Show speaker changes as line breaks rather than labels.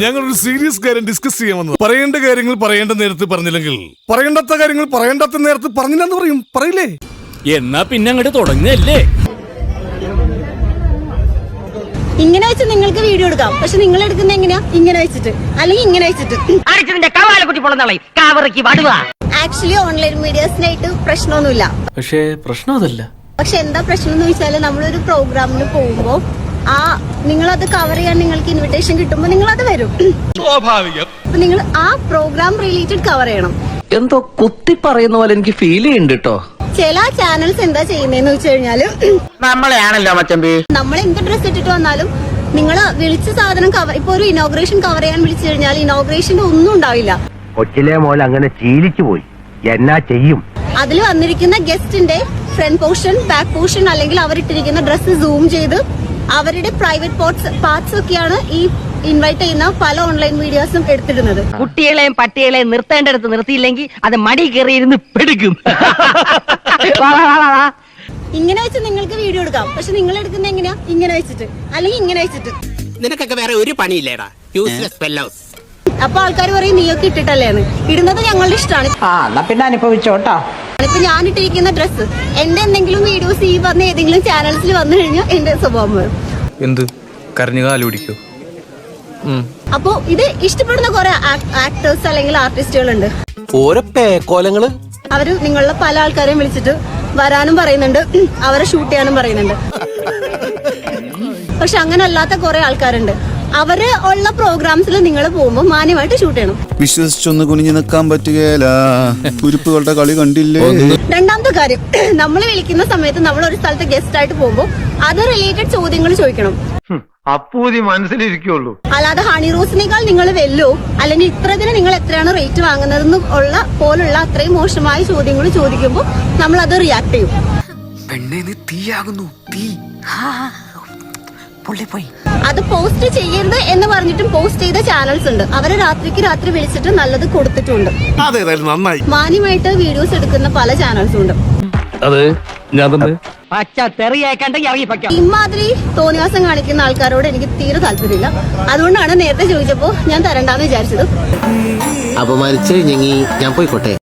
ഞങ്ങളൊരു സീരിയസ് കാര്യം ഡിസ്കസ് ചെയ്യാമെന്ന്. പറയേണ്ട കാര്യങ്ങൾ പറയേണ്ട നേരത്ത് പറഞ്ഞില്ലെങ്കിൽ പറയേണ്ടാത്ത കാര്യങ്ങൾ പറയേണ്ടാത്ത നേരത്ത് പറഞ്ഞില്ലെന്ന് പറയും. പറയില്ലേ?
എന്നാ പിന്നെ അങ്ങോട്ട് തുടങ്ങല്ലേ.
ഇങ്ങനെ വെച്ച് നിങ്ങൾക്ക് വീഡിയോ എടുക്കാം. പക്ഷെ നിങ്ങൾ എടുക്കുന്ന എങ്ങനെയാ? ഇങ്ങനെ വെച്ചിട്ട് അല്ലെങ്കിൽ ഇങ്ങനെ വെച്ചിട്ട്. ആക്ച്വലി ഓൺലൈൻ മീഡിയാസിനായിട്ട് പ്രശ്നമൊന്നുമില്ല.
പക്ഷേ പ്രശ്നം അതല്ല.
പക്ഷെ എന്താ പ്രശ്നം എന്ന് വെച്ചാല് നമ്മളൊരു പ്രോഗ്രാമിന് പോകുമ്പോ നിങ്ങളത് കവർ ചെയ്യാൻ നിങ്ങൾക്ക് ഇൻവിറ്റേഷൻ കിട്ടുമ്പോ നിങ്ങൾ അത് വരും.
സ്വാഭാവികം.
അപ്പൊ നിങ്ങൾ ആ പ്രോഗ്രാം റിലേറ്റഡ് കവർ ചെയ്യണം.
എന്തോ കുത്തി പറയുന്ന പോലെ എനിക്ക് ഫീൽ ചെയ്യുന്നുണ്ട് കേട്ടോ.
ചില ചാനൽസ് എന്താ ചെയ്യുന്നതെന്ന് വെച്ച് കഴിഞ്ഞാല്
നമ്മളെയാണല്ലോ മച്ചമ്പി.
നമ്മൾ എന്ത് ഡ്രസ് ഇട്ടിട്ട് വന്നാലും നിങ്ങള് വിളിച്ച സാധനം കവർ, ഇപ്പൊ ഒരു ഇനോഗ്രേഷൻ കവർ ചെയ്യാൻ വിളിച്ചു കഴിഞ്ഞാൽ ഇനോഗ്രേഷന്റെ ഒന്നും ഉണ്ടാവില്ല.
കൊച്ചിലെ മോൽ അങ്ങനെ ശീലിച്ചു പോയി. എന്നാ ചെയ്യും?
അതിൽ വന്നിരിക്കുന്ന ഗസ്റ്റിന്റെ ഫ്രണ്ട് പോർഷൻ, ബാക്ക് പോർഷൻ അല്ലെങ്കിൽ അവരിട്ടിരിക്കുന്ന ഡ്രസ്സ് സൂം ചെയ്ത് അവരുടെ പ്രൈവറ്റ് പാർട്സ് ഒക്കെയാണ് ഈ ഇൻവൈറ്റ് ചെയ്യുന്ന പല ഓൺലൈൻ മീഡിയാസും എടുത്തിടുന്നത്.
കുട്ടികളെയും പട്ടികളെയും നിർത്തേണ്ടടുത്ത് നിർത്തിയില്ലെങ്കിൽ അത് മടി കയറിയിരുന്ന് പിടിക്കും.
ഇങ്ങനെ വെച്ച് നിങ്ങൾക്ക് വീഡിയോ എടുക്കാം. പക്ഷെ നിങ്ങൾ എടുക്കുന്ന എങ്ങനെയാ? ഇങ്ങനെ വെച്ചിട്ട് അല്ലെങ്കിൽ ഇങ്ങനെ വെച്ചിട്ട്.
നിനക്കൊക്കെ വേറെ ഒരു പണിയില്ലേടാ, യൂസ്ലെസ് ഫെല്ലോസ്.
അപ്പൊ ആൾക്കാർ പറയും നീയൊക്കെ ഇട്ടിട്ടല്ലേന്ന്. ഇടുന്നത് ഞങ്ങളുടെ ഇഷ്ടമാണ്.
പിന്നെ അനുഭവിച്ചോട്ടോ.
ഇപ്പൊ ഞാൻ ഇട്ടിരിക്കുന്ന ഡ്രസ്സ് എന്റെ എന്തെങ്കിലും വീഡിയോസ് ഈ പറഞ്ഞ ഏതെങ്കിലും ചാനൽസിൽ വന്നു കഴിഞ്ഞാൽ എന്റെ സ്വഭാവം വരും.
എന്ത് കരഞ്ഞു കാല് പിടിക്കോ?
അപ്പൊ ഇത് ഇഷ്ടപ്പെടുന്ന കുറെ ആക്ടേഴ്സ് അല്ലെങ്കിൽ ആർട്ടിസ്റ്റുകളുണ്ട്.
ഓരോ പേക്കോലങ്ങള്
അവര് നിങ്ങളുടെ പല ആൾക്കാരെയും വിളിച്ചിട്ട് വരാനും പറയുന്നുണ്ട്, അവരെ ഷൂട്ട് ചെയ്യാനും പറയുന്നുണ്ട്. പക്ഷെ അങ്ങനെ അല്ലാത്ത കുറെ ആൾക്കാരുണ്ട്. അവര് ഉള്ള പ്രോഗ്രാംസിൽ നിങ്ങൾ പോകുമ്പോൾ മാന്യമായിട്ട് ഷൂട്ട് ചെയ്യണം.
വിശ്വസിച്ചൊന്ന് കുനിഞ്ഞു നിൽക്കാൻ പറ്റുകയില്ല. കുരിപ്പുകളുടെ കളി കണ്ടില്ലേ?
രണ്ടാമത്തെ കാര്യം, നമ്മൾ വിളിക്കുന്ന സമയത്ത് നമ്മൾ ഒരു സ്ഥലത്ത് ഗസ്റ്റ് ആയിട്ട് പോകുമ്പോൾ അത് റിലേറ്റഡ് ചോദ്യങ്ങൾ ചോദിക്കണം.
അപ്പൂതി മനസ്സിലിരിക്കുള്ളൂ.
അല്ലാതെ ഹണി റോസിനേക്കാൾ നിങ്ങൾ വെല്ലോ അല്ലെങ്കിൽ ഇത്രതിന് നിങ്ങൾ എത്രയാണ് റേറ്റ് വാങ്ങുന്നതെന്നും ഉള്ള പോലുള്ള അത്രയും മോശമായ ചോദ്യങ്ങൾ ചോദിക്കുമ്പോൾ നമ്മൾ അത് റിയാക്ട് ചെയ്യും. അത് പോസ്റ്റ് ചെയ്യരുത് എന്ന് പറഞ്ഞിട്ടും പോസ്റ്റ് ചെയ്ത ചാനൽസ് ഉണ്ട്. അവരെ രാത്രിക്ക് രാത്രി വിളിച്ചിട്ട് നല്ലത് കൊടുത്തിട്ടുണ്ട്. മാന്യമായിട്ട് വീഡിയോസ് എടുക്കുന്ന പല ചാനൽസും ഉണ്ട്.
അതെ, ഞാൻ തന്നെ.
പച്ച തെറിയേക്കണ്ടെങ്കിൽ ഇറങ്ങിപ്പോ.
ഇമാതിരി തോന്നിവാസം കാണിക്കുന്ന ആൾക്കാരോട് എനിക്ക് തീരെ താല്പര്യമില്ല. അതുകൊണ്ടാണ് നേരത്തെ ചോദിച്ചപ്പോ ഞാൻ തരണ്ടാന്ന് വിചാരിച്ചത്.
അപമാനിച്ച് ഞാൻ പോയിക്കോട്ടെ.